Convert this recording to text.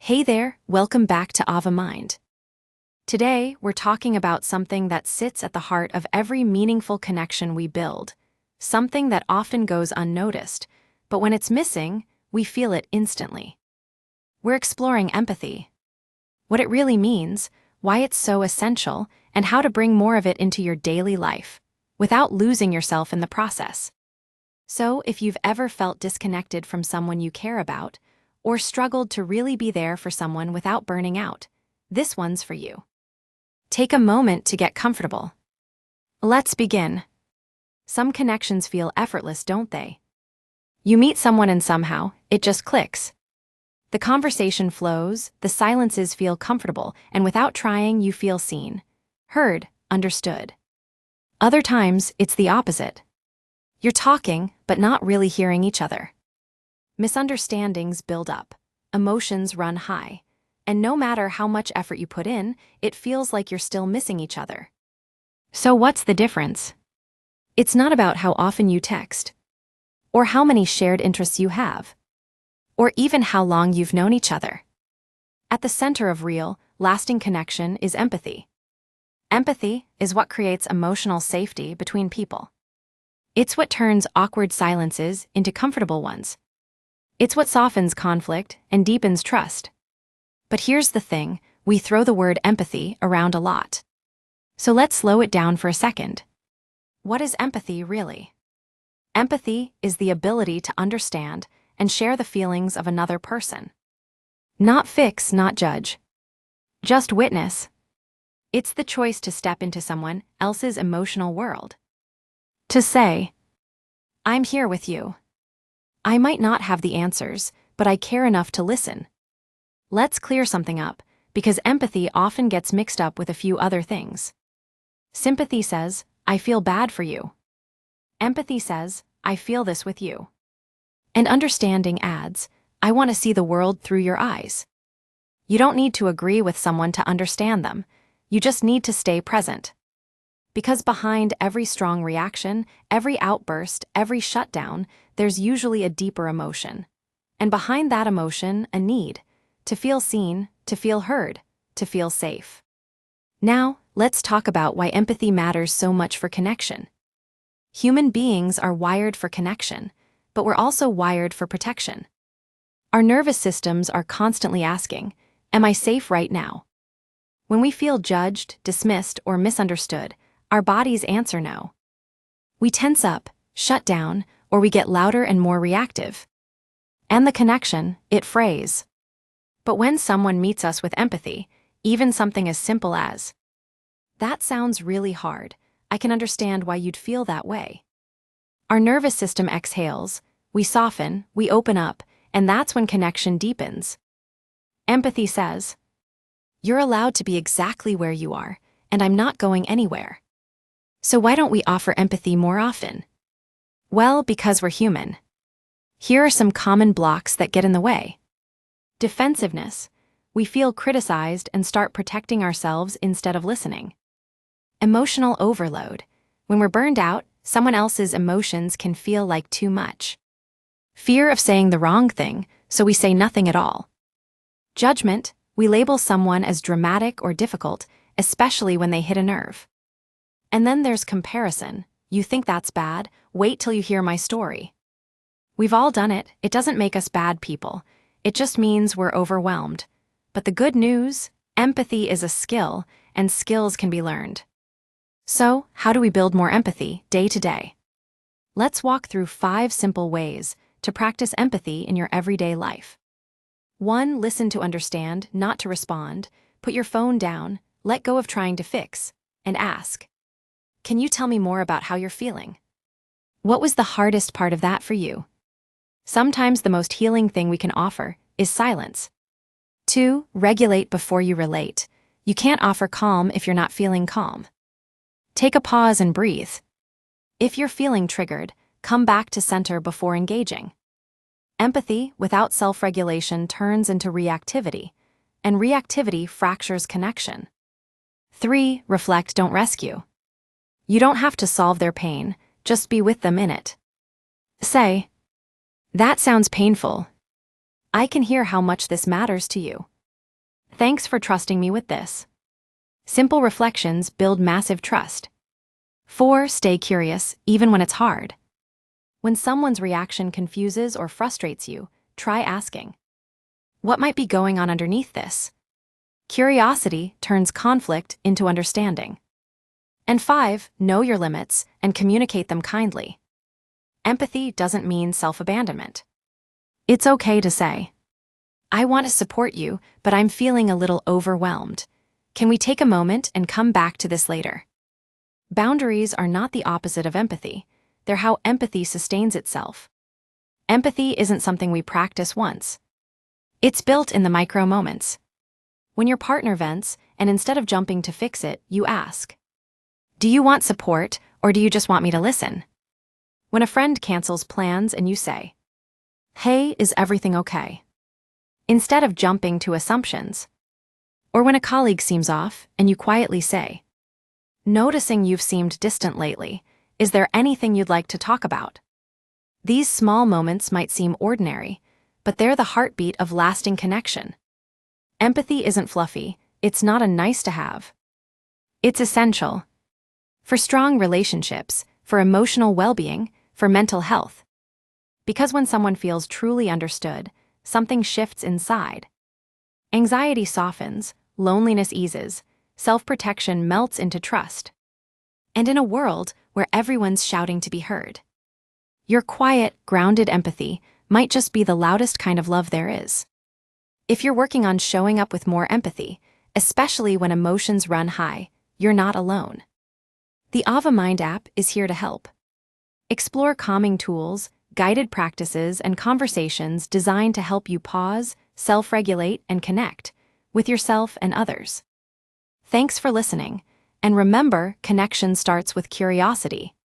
Hey there, welcome back to Ava Mind. Today, we're talking about something that sits at the heart of every meaningful connection we build, something that often goes unnoticed, but when it's missing, we feel it instantly. We're exploring empathy, what it really means, why it's so essential, and how to bring more of it into your daily life, without losing yourself in the process. So, if you've ever felt disconnected from someone you care about, or struggled to really be there for someone without burning out, this one's for you. Take a moment to get comfortable. Let's begin. Some connections feel effortless, don't they? You meet someone and somehow, it just clicks. The conversation flows, the silences feel comfortable, and without trying, you feel seen, heard, understood. Other times, it's the opposite. You're talking, but not really hearing each other. Misunderstandings build up, emotions run high, and no matter how much effort you put in, it feels like you're still missing each other. So what's the difference? It's not about how often you text, or how many shared interests you have, or even how long you've known each other. At the center of real, lasting connection is empathy. Empathy is what creates emotional safety between people. It's what turns awkward silences into comfortable ones. It's what softens conflict and deepens trust. But here's the thing, we throw the word empathy around a lot. So let's slow it down for a second. What is empathy really? Empathy is the ability to understand and share the feelings of another person. Not fix, not judge. Just witness. It's the choice to step into someone else's emotional world. To say, I'm here with you. I might not have the answers, but I care enough to listen. Let's clear something up, because empathy often gets mixed up with a few other things. Sympathy says, I feel bad for you. Empathy says, I feel this with you. And understanding adds, I want to see the world through your eyes. You don't need to agree with someone to understand them. You just need to stay present. Because behind every strong reaction, every outburst, every shutdown, there's usually a deeper emotion. And behind that emotion, a need to feel seen, to feel heard, to feel safe. Now, let's talk about why empathy matters so much for connection. Human beings are wired for connection, but we're also wired for protection. Our nervous systems are constantly asking, am I safe right now? When we feel judged, dismissed, or misunderstood, our bodies answer no. We tense up, shut down, or we get louder and more reactive. And the connection, it frays. But when someone meets us with empathy, even something as simple as, that sounds really hard, I can understand why you'd feel that way. Our nervous system exhales, we soften, we open up, and that's when connection deepens. Empathy says, you're allowed to be exactly where you are, and I'm not going anywhere. So why don't we offer empathy more often? Well, because we're human. Here are some common blocks that get in the way. Defensiveness. We feel criticized and start protecting ourselves instead of listening. Emotional overload. When we're burned out, someone else's emotions can feel like too much. Fear of saying the wrong thing, so we say nothing at all. Judgment. We label someone as dramatic or difficult, especially when they hit a nerve. And then there's comparison. You think that's bad? Wait till you hear my story. We've all done it. It doesn't make us bad people. It just means we're overwhelmed. But the good news, empathy is a skill, and skills can be learned. So, how do we build more empathy day to day? Let's walk through 5 simple ways to practice empathy in your everyday life. 1. Listen to understand, not to respond. Put your phone down, let go of trying to fix, and ask, can you tell me more about how you're feeling? What was the hardest part of that for you? Sometimes the most healing thing we can offer is silence. 2. Regulate before you relate. You can't offer calm if you're not feeling calm. Take a pause and breathe. If you're feeling triggered, come back to center before engaging. Empathy without self-regulation turns into reactivity, and reactivity fractures connection. 3. Reflect, don't rescue. You don't have to solve their pain, just be with them in it. Say, that sounds painful. I can hear how much this matters to you. Thanks for trusting me with this. Simple reflections build massive trust. 4. Stay curious, even when it's hard. When someone's reaction confuses or frustrates you, try asking, what might be going on underneath this? Curiosity turns conflict into understanding. And 5. Know your limits and communicate them kindly. Empathy doesn't mean self-abandonment. It's okay to say, I want to support you, but I'm feeling a little overwhelmed. Can we take a moment and come back to this later? Boundaries are not the opposite of empathy. They're how empathy sustains itself. Empathy isn't something we practice once. It's built in the micro moments. When your partner vents, and instead of jumping to fix it, you ask, do you want support, or do you just want me to listen? When a friend cancels plans and you say, hey, is everything okay? Instead of jumping to assumptions. Or when a colleague seems off and you quietly say, noticing you've seemed distant lately, is there anything you'd like to talk about? These small moments might seem ordinary, but they're the heartbeat of lasting connection. Empathy isn't fluffy, it's not a nice to have. It's essential. For strong relationships, for emotional well-being, for mental health. Because when someone feels truly understood, something shifts inside. Anxiety softens, loneliness eases, self-protection melts into trust. And in a world where everyone's shouting to be heard, your quiet, grounded empathy might just be the loudest kind of love there is. If you're working on showing up with more empathy, especially when emotions run high, you're not alone. The Ava Mind app is here to help. Explore calming tools, guided practices, and conversations designed to help you pause, self-regulate, and connect with yourself and others. Thanks for listening, and remember, connection starts with curiosity.